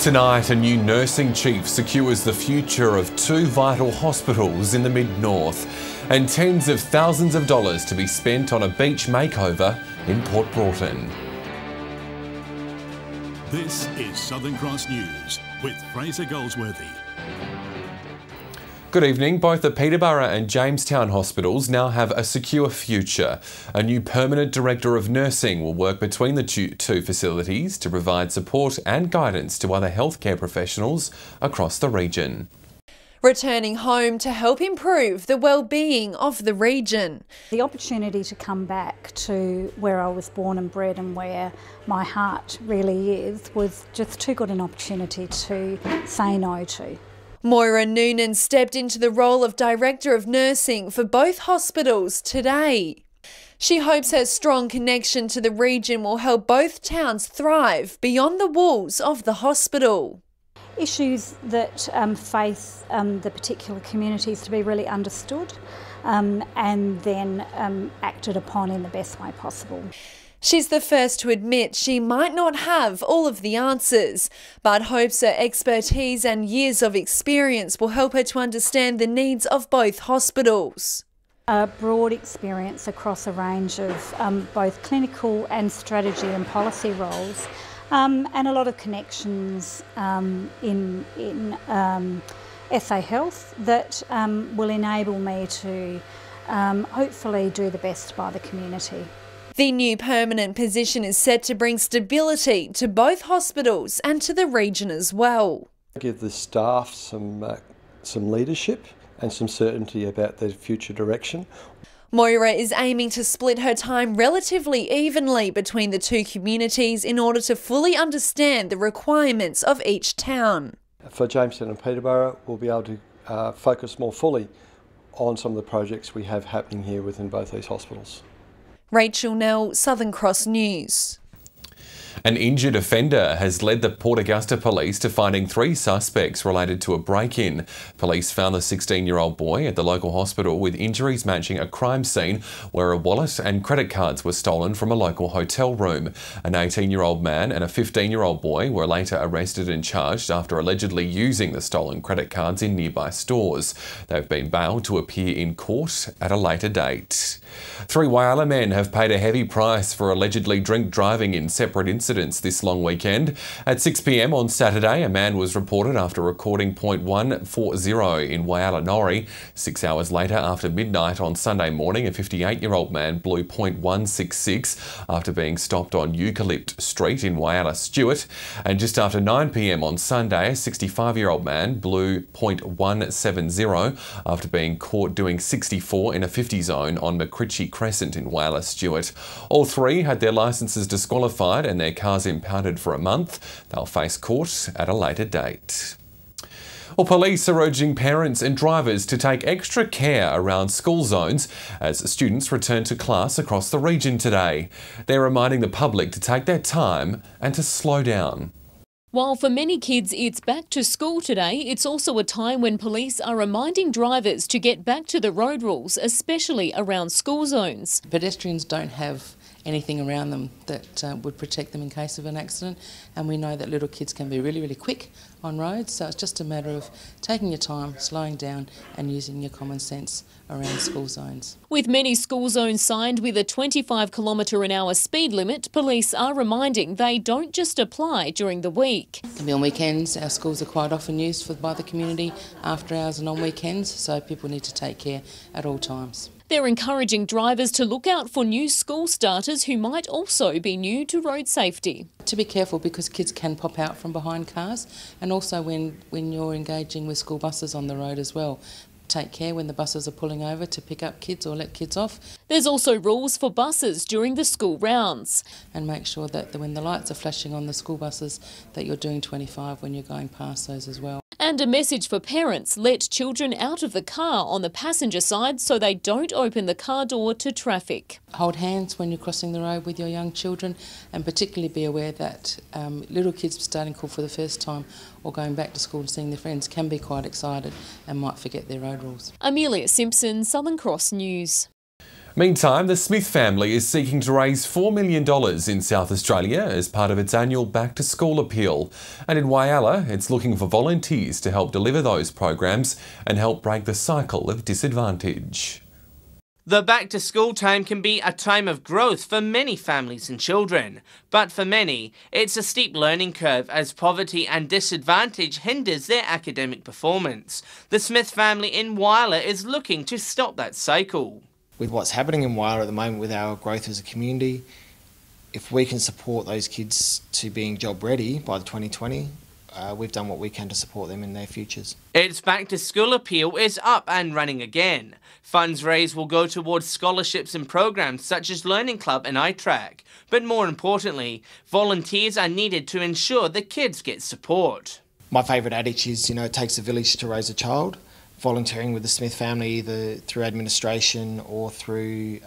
Tonight, a new nursing chief secures the future of two vital hospitals in the mid-north, and tens of thousands of dollars to be spent on a beach makeover in Port Broughton. This is Southern Cross News with Fraser Goldsworthy. Good evening. Both the Peterborough and Jamestown hospitals now have a secure future. A new permanent director of nursing will work between the two facilities to provide support and guidance to other healthcare professionals across the region. Returning home to help improve the well-being of the region. The opportunity to come back to where I was born and bred and where my heart really is was just too good an opportunity to say no to. Moira Noonan stepped into the role of Director of Nursing for both hospitals today. She hopes her strong connection to the region will help both towns thrive beyond the walls of the hospital. Issues that face the particular communities to be really understood and then acted upon in the best way possible. She's the first to admit she might not have all of the answers, but hopes her expertise and years of experience will help her to understand the needs of both hospitals. A broad experience across a range of both clinical and strategy and policy roles, and a lot of connections in SA Health that will enable me to hopefully do the best by the community. The new permanent position is set to bring stability to both hospitals and to the region as well. Give the staff some leadership and some certainty about their future direction. Moira is aiming to split her time relatively evenly between the two communities in order to fully understand the requirements of each town. For Jamestown and Peterborough, we'll be able to focus more fully on some of the projects we have happening here within both these hospitals. Rachel Nell, Southern Cross News. An injured offender has led the Port Augusta police to finding 3 suspects related to a break-in. Police found the 16-year-old boy at the local hospital with injuries matching a crime scene where a wallet and credit cards were stolen from a local hotel room. An 18-year-old man and a 15-year-old boy were later arrested and charged after allegedly using the stolen credit cards in nearby stores. They've been bailed to appear in court at a later date. 3 Whyalla men have paid a heavy price for allegedly drink driving in separate incidents this long weekend. At 6 p.m. on Saturday, a man was reported after recording .140 in Whyalla Norrie. 6 hours later, after midnight on Sunday morning, a 58-year-old man blew .166 after being stopped on Eucalypt Street in Whyalla Stewart. And just after 9 p.m. on Sunday, a 65-year-old man blew .170 after being caught doing 64 in a 50 zone on McCritchie Crescent in Whyalla Stewart. All 3 had their licences disqualified and their cars impounded for a month. They'll face court at a later date. Well, police are urging parents and drivers to take extra care around school zones as students return to class across the region today. They're reminding the public to take their time and to slow down. While for many kids it's back to school today, it's also a time when police are reminding drivers to get back to the road rules, especially around school zones. Pedestrians don't have anything around them that would protect them in case of an accident, and we know that little kids can be really, really quick on roads, so it's just a matter of taking your time, slowing down and using your common sense around school zones. With many school zones signed with a 25km/h speed limit, police are reminding they don't just apply during the week. It can be on weekends. Our schools are quite often used by the community after hours and on weekends, so people need to take care at all times. They're encouraging drivers to look out for new school starters who might also be new to road safety. To be careful because kids can pop out from behind cars, and also when you're engaging with school buses on the road as well. Take care when the buses are pulling over to pick up kids or let kids off. There's also rules for buses during the school rounds. And make sure that when the lights are flashing on the school buses that you're doing 25 when you're going past those as well. And a message for parents: let children out of the car on the passenger side so they don't open the car door to traffic. Hold hands when you're crossing the road with your young children, and particularly be aware that little kids starting school for the first time or going back to school and seeing their friends can be quite excited and might forget their road rules. Amelia Simpson, Southern Cross News. Meantime, the Smith family is seeking to raise $4 million in South Australia as part of its annual Back to School appeal. And in Whyalla, it's looking for volunteers to help deliver those programs and help break the cycle of disadvantage. The back to school time can be a time of growth for many families and children, but for many, it's a steep learning curve as poverty and disadvantage hinders their academic performance. The Smith family in Whyalla is looking to stop that cycle. With what's happening in Whyalla at the moment with our growth as a community, if we can support those kids to being job ready by the 2020, we've done what we can to support them in their futures. Its Back to School appeal is up and running again. Funds raised will go towards scholarships and programs such as Learning Club and iTrack. But more importantly, volunteers are needed to ensure the kids get support. My favourite adage is, it takes a village to raise a child. Volunteering with the Smith family either through administration or through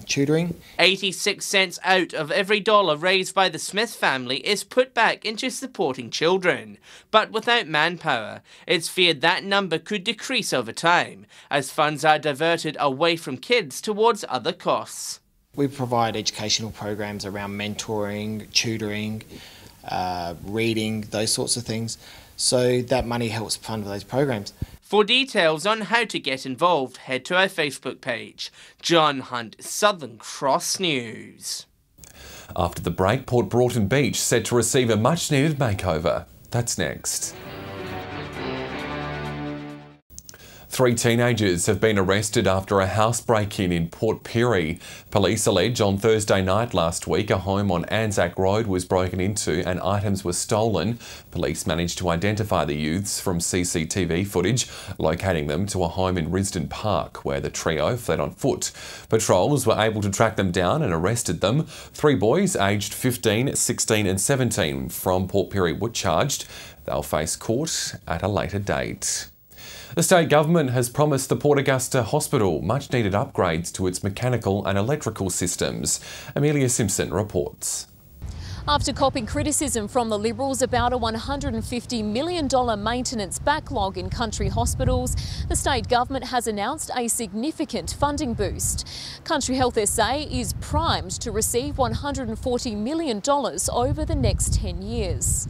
tutoring. 86 cents out of every dollar raised by the Smith family is put back into supporting children. But without manpower, it's feared that number could decrease over time as funds are diverted away from kids towards other costs. We provide educational programs around mentoring, tutoring, reading, those sorts of things. So that money helps fund those programs. For details on how to get involved, head to our Facebook page. John Hunt, Southern Cross News. After the break, Port Broughton Beach set to receive a much-needed makeover. That's next. 3 teenagers have been arrested after a house break-in in Port Pirie. Police allege on Thursday night last week a home on Anzac Road was broken into and items were stolen. Police managed to identify the youths from CCTV footage, locating them to a home in Risdon Park where the trio fled on foot. Patrols were able to track them down and arrested them. 3 boys aged 15, 16 and 17 from Port Pirie were charged. They'll face court at a later date. The state government has promised the Port Augusta Hospital much-needed upgrades to its mechanical and electrical systems. Amelia Simpson reports. After copping criticism from the Liberals about a $150 million maintenance backlog in country hospitals, the state government has announced a significant funding boost. Country Health SA is primed to receive $140 million over the next 10 years.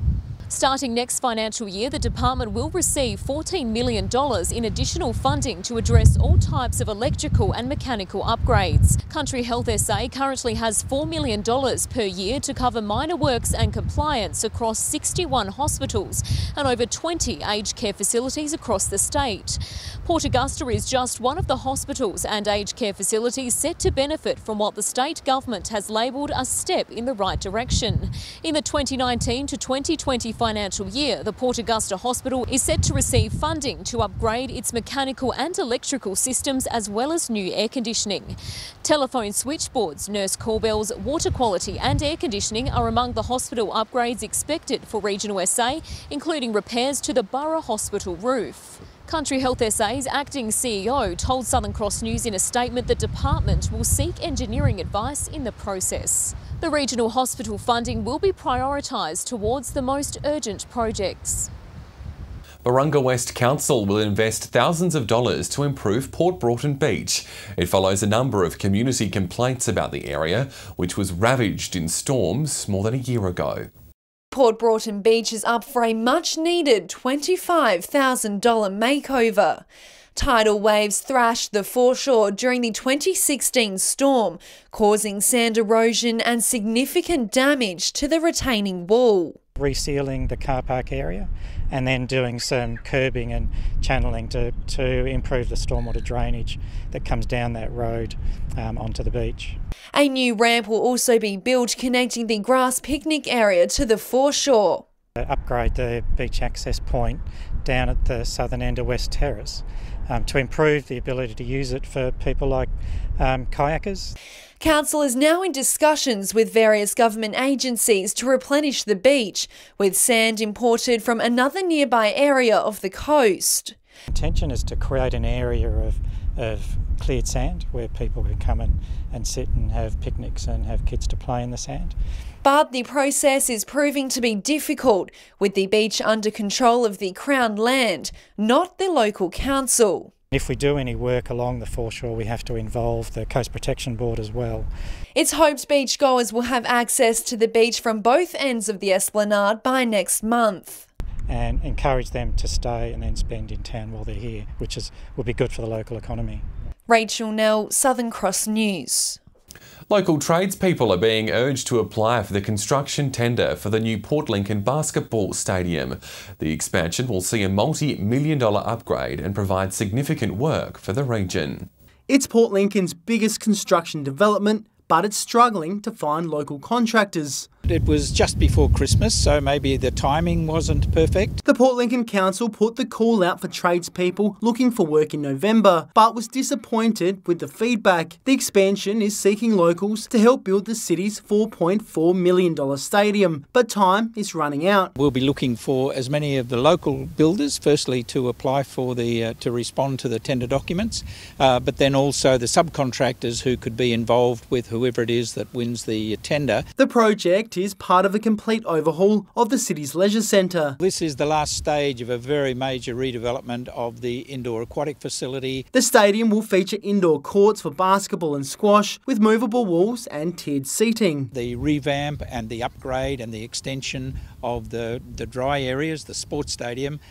Starting next financial year, the department will receive $14 million in additional funding to address all types of electrical and mechanical upgrades. Country Health SA currently has $4 million per year to cover minor works and compliance across 61 hospitals and over 20 aged care facilities across the state. Port Augusta is just one of the hospitals and aged care facilities set to benefit from what the state government has labelled a step in the right direction. In the 2019 to 2020 financial year, the Port Augusta Hospital is set to receive funding to upgrade its mechanical and electrical systems as well as new air conditioning. Telephone switchboards, nurse call bells, water quality and air conditioning are among the hospital upgrades expected for regional SA, including repairs to the Borough Hospital roof. Country Health SA's acting CEO told Southern Cross News in a statement the department will seek engineering advice in the process. The regional hospital funding will be prioritised towards the most urgent projects. Barunga West Council will invest thousands of dollars to improve Port Broughton Beach. It follows a number of community complaints about the area, which was ravaged in storms more than a year ago. Port Broughton Beach is up for a much-needed $25,000 makeover. Tidal waves thrashed the foreshore during the 2016 storm, causing sand erosion and significant damage to the retaining wall. Resealing the car park area and then doing some curbing and channelling to improve the stormwater drainage that comes down that road onto the beach. A new ramp will also be built connecting the grass picnic area to the foreshore. Upgrade the beach access point down at the southern end of West Terrace to improve the ability to use it for people like kayakers. Council is now in discussions with various government agencies to replenish the beach, with sand imported from another nearby area of the coast. The intention is to create an area of cleared sand where people can come and sit and have picnics and have kids to play in the sand. But the process is proving to be difficult, with the beach under control of the Crown Land, not the local council. If we do any work along the foreshore, we have to involve the Coast Protection Board as well. It's hoped beachgoers will have access to the beach from both ends of the esplanade by next month. And encourage them to stay and then spend in town while they're here, which will be good for the local economy. Rachel Nell, Southern Cross News. Local tradespeople are being urged to apply for the construction tender for the new Port Lincoln basketball stadium. The expansion will see a multi-million-dollar upgrade and provide significant work for the region. It's Port Lincoln's biggest construction development, but it's struggling to find local contractors. It was just before Christmas, so maybe the timing wasn't perfect. The Port Lincoln Council put the call out for tradespeople looking for work in November, but was disappointed with the feedback. The expansion is seeking locals to help build the city's $4.4 million stadium, but time is running out. We'll be looking for as many of the local builders, firstly to apply for to respond to the tender documents, but then also the subcontractors who could be involved with whoever it is that wins the tender. The project is part of a complete overhaul of the city's leisure centre. This is the last stage of a very major redevelopment of the indoor aquatic facility. The stadium will feature indoor courts for basketball and squash with movable walls and tiered seating. The revamp and the upgrade and the extension of the dry areas, the sports stadium,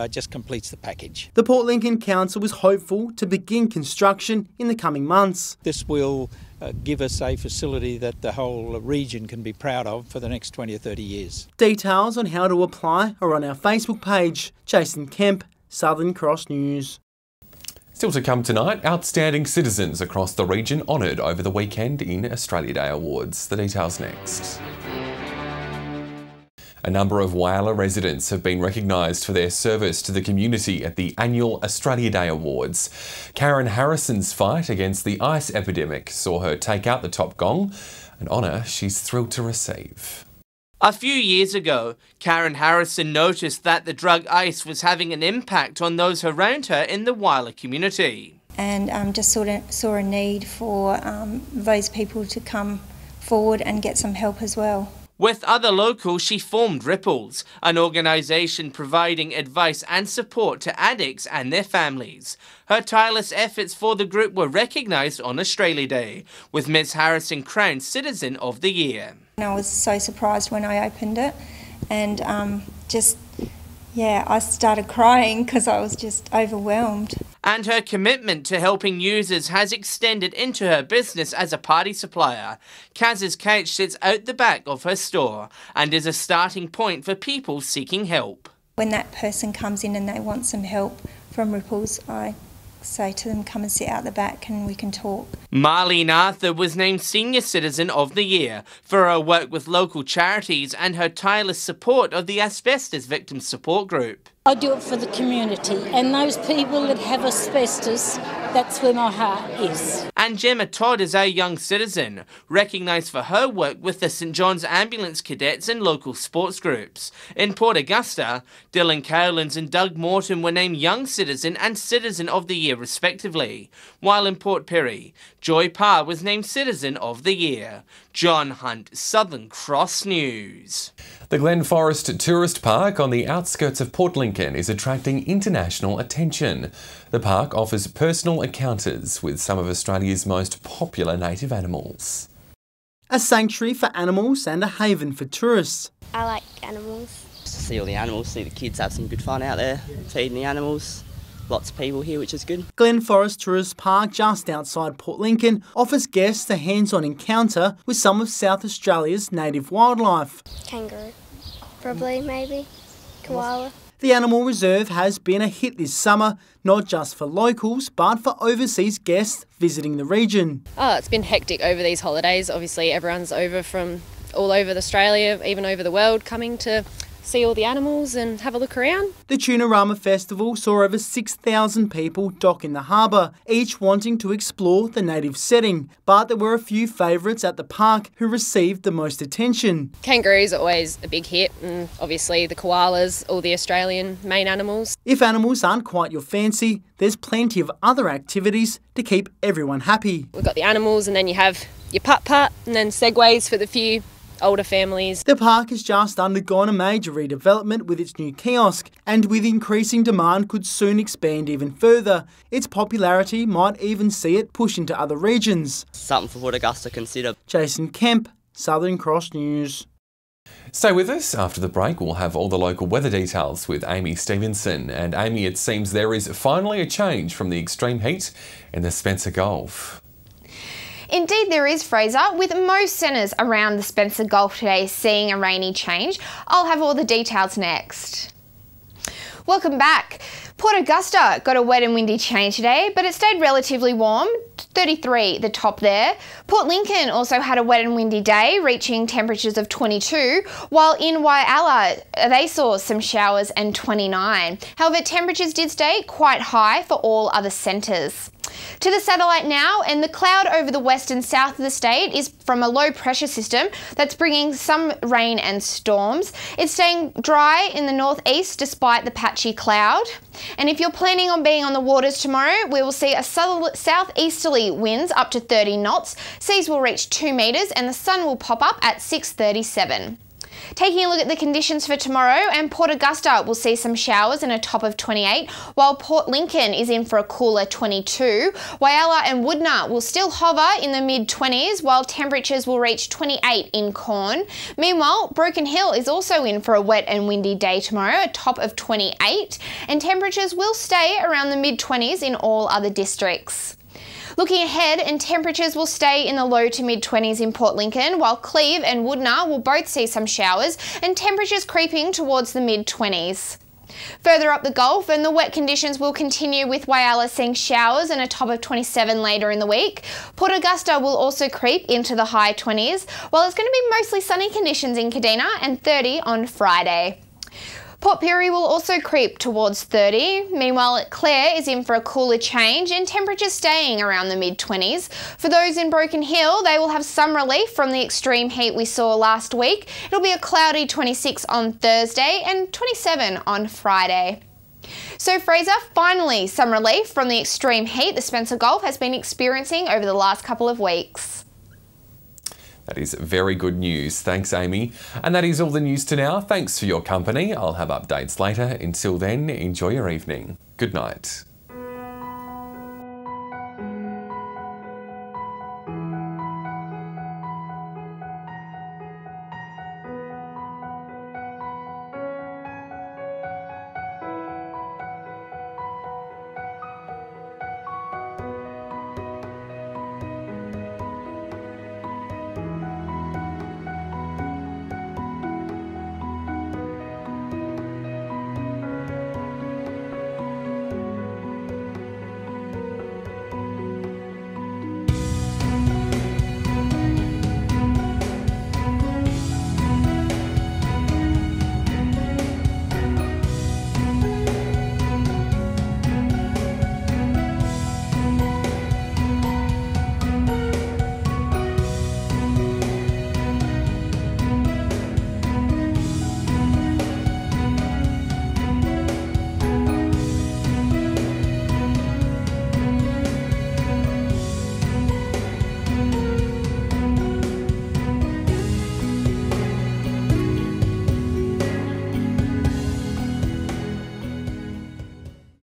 just completes the package. The Port Lincoln Council is hopeful to begin construction in the coming months. This will give us a facility that the whole region can be proud of for the next 20 or 30 years. Details on how to apply are on our Facebook page. Jason Kemp, Southern Cross News. Still to come tonight, outstanding citizens across the region honoured over the weekend in Australia Day Awards. The details next. A number of Whyalla residents have been recognised for their service to the community at the annual Australia Day Awards. Karen Harrison's fight against the ice epidemic saw her take out the top gong, an honour she's thrilled to receive. A few years ago, Karen Harrison noticed that the drug ice was having an impact on those around her in the Whyalla community. And just saw a need for those people to come forward and get some help as well. With other locals, she formed Ripples, an organisation providing advice and support to addicts and their families. Her tireless efforts for the group were recognised on Australia Day, with Ms Harrison crowned Citizen of the Year. I was so surprised when I opened it and I started crying because I was just overwhelmed. And her commitment to helping users has extended into her business as a party supplier. Kaz's couch sits out the back of her store and is a starting point for people seeking help. When that person comes in and they want some help from Ripples, I say to them, come and sit out the back and we can talk. Marlene Arthur was named Senior Citizen of the Year for her work with local charities and her tireless support of the Asbestos Victims Support Group. I do it for the community and those people that have asbestos, that's where my heart is. And Gemma Todd is a young citizen, recognised for her work with the St John's Ambulance Cadets and local sports groups. In Port Augusta, Dylan Cowlins and Doug Morton were named Young Citizen and Citizen of the Year respectively, while in Port Pirie, Joy Parr was named Citizen of the Year. John Hunt, Southern Cross News. The Glen Forest Tourist Park on the outskirts of Port Lincoln is attracting international attention. The park offers personal encounters with some of Australia's most popular native animals. A sanctuary for animals and a haven for tourists. I like animals. Just to see all the animals, see the kids have some good fun out there, feeding the animals. Lots of people here, which is good. Glen Forest Tourist Park, just outside Port Lincoln, offers guests a hands-on encounter with some of South Australia's native wildlife. Kangaroo, probably, maybe. Koala. The animal reserve has been a hit this summer, not just for locals, but for overseas guests visiting the region. Oh, it's been hectic over these holidays. Obviously, everyone's over from all over Australia, even over the world, coming to see all the animals and have a look around. The Tunarama Festival saw over 6,000 people dock in the harbour, each wanting to explore the native setting. But there were a few favourites at the park who received the most attention. Kangaroos are always a big hit, and obviously the koalas, all the Australian main animals. If animals aren't quite your fancy, there's plenty of other activities to keep everyone happy. We've got the animals and then you have your putt-putt and then segways for the few older families. The park has just undergone a major redevelopment with its new kiosk, and with increasing demand could soon expand even further. Its popularity might even see it push into other regions. Something for Port Augusta to consider. Jason Kemp, Southern Cross News. Stay with us. After the break, we'll have all the local weather details with Amy Stevenson. And Amy, it seems there is finally a change from the extreme heat in the Spencer Gulf. Indeed there is, Fraser, with most centres around the Spencer Gulf today seeing a rainy change. I'll have all the details next. Welcome back. Port Augusta got a wet and windy change today, but it stayed relatively warm, 33 the top there. Port Lincoln also had a wet and windy day, reaching temperatures of 22, while in Whyalla they saw some showers and 29. However, temperatures did stay quite high for all other centres. To the satellite now, and the cloud over the west and south of the state is from a low pressure system that's bringing some rain and storms. It's staying dry in the northeast despite the patchy cloud. And if you're planning on being on the waters tomorrow, we will see a southeasterly winds up to 30 knots. Seas will reach 2 metres and the sun will pop up at 6:37. Taking a look at the conditions for tomorrow, and Port Augusta will see some showers and a top of 28, while Port Lincoln is in for a cooler 22. Whyalla and Woodna will still hover in the mid-20s, while temperatures will reach 28 in Corn. Meanwhile, Broken Hill is also in for a wet and windy day tomorrow, a top of 28, and temperatures will stay around the mid-20s in all other districts. Looking ahead, and temperatures will stay in the low to mid-20s in Port Lincoln, while Cleve and Woodna will both see some showers and temperatures creeping towards the mid-20s. Further up the Gulf, and the wet conditions will continue with Whyalla seeing showers and a top of 27 later in the week. Port Augusta will also creep into the high 20s, while it's going to be mostly sunny conditions in Kadina and 30 on Friday. Port Pirie will also creep towards 30. Meanwhile, Clare is in for a cooler change and temperatures staying around the mid-20s. For those in Broken Hill, they will have some relief from the extreme heat we saw last week. It'll be a cloudy 26 on Thursday and 27 on Friday. So Fraser, finally some relief from the extreme heat the Spencer Gulf has been experiencing over the last couple of weeks. That is very good news. Thanks, Amy. And that is all the news to now. Thanks for your company. I'll have updates later. Until then, enjoy your evening. Good night.